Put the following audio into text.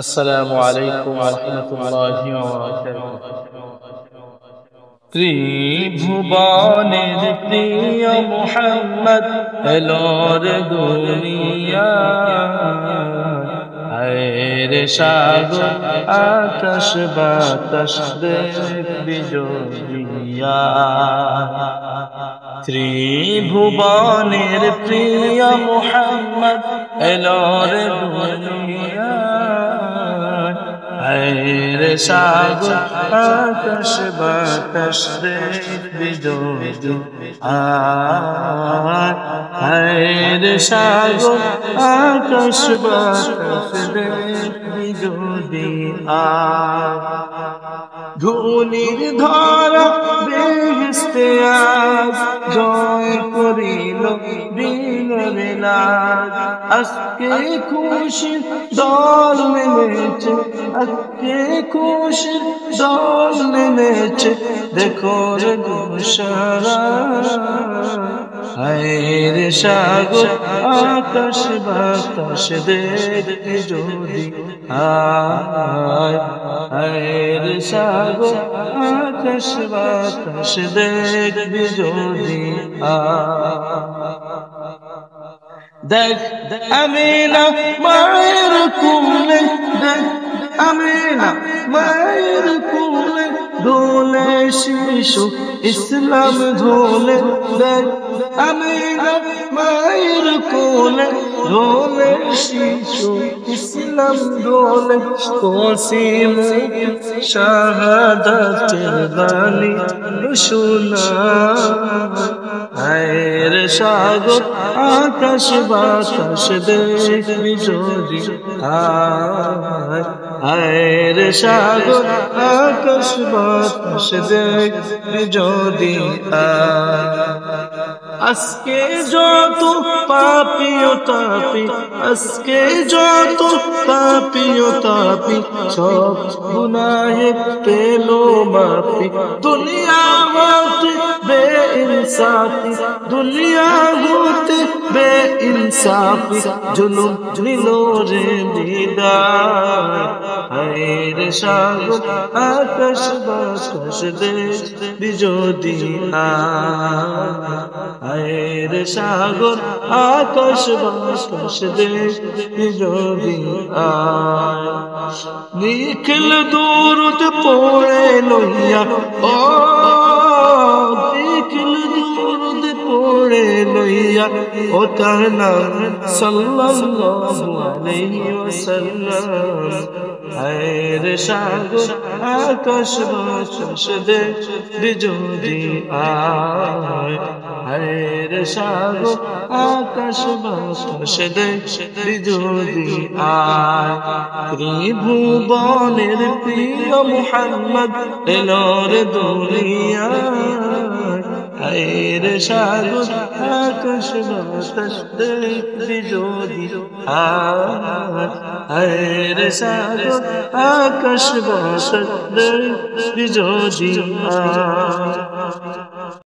আসসালামু আলাইকুম ওয়া রাহমাতুল্লাহি ওয়া বারাকাতুহু। ত্রিভুবনের প্রিয় মুহাম্মদ এলোর দুনিয়া, আয়ের সাগর আকাশ বাতাস দেখবি জড়িয়া। ত্রিভুবনের প্রিয় মুহাম্মদ এলোর দুনিয়া, আয়ের সাগর আকাশ বাতাস দেখবি যদি, আয়ের সাগর আকাশ বাতাস দেখবি যদি। ধুলির ধরা বেহেশতে আজ জয় করিল দিনের লাজ। আজকে খুশির দল নেমেছে, আজকে খুশির দল নেমেছে, দেখো রে গোসারা। আয়ের সাগর আকাশ বাতাস দেখবি যদি, আয়ের সাগর আকাশ বাতাস দেখবি যদি। দেখ আমিনা মায়ের কোলে, দেখ আমিনা মায়ের কোলে, দোলে শিশু ইসলাম ধোলে। দেখ আমিনা মায়ের কোলে, দোলে শিশু ইসলাম দোলে। কসিম শাহাদাতের বাণী শোনা, আয়ের সাগর আকাশ বাতাস দেখবি যদি, আয়ের সাগর আকাশ বাতাস দেখবি যদি। আজকে যত পাপী ও তাপী, আজকে যত পাপী ও তাপী, সব গুনাহে পেল মাফি। দুনিয়া হতে বেইনসাফি, দুনিয়া হতে বেইনসাফি, জুলুম নিল রে বিদায়। আয়ের সাগর আকাশ বাতাস দেখবি যদি, আয়ের সাগর আকাশ বাতাস দেখবি যদি। নিখিল দুরুদ পড়ে লইয়া, ও নিখিল দুরুদ পড়ে লইয়া, ও তার নাম সাল্লাল্লাহু আলাইহি ওয়াসাল্লাম। আয়ের সাগর আকাশ বাতাস দেখবি যদি, আয়ের সাগর আকাশ বাতাস দেখবি যদি। ত্রিভুবনের প্রিয় মুহাম্মদ এলোর দুনিয়া, আয়ের সাগর আকাশ বাতাস দেখবি যদি, আয়ের সাগর আকাশ বাতাস দেখবি যদি।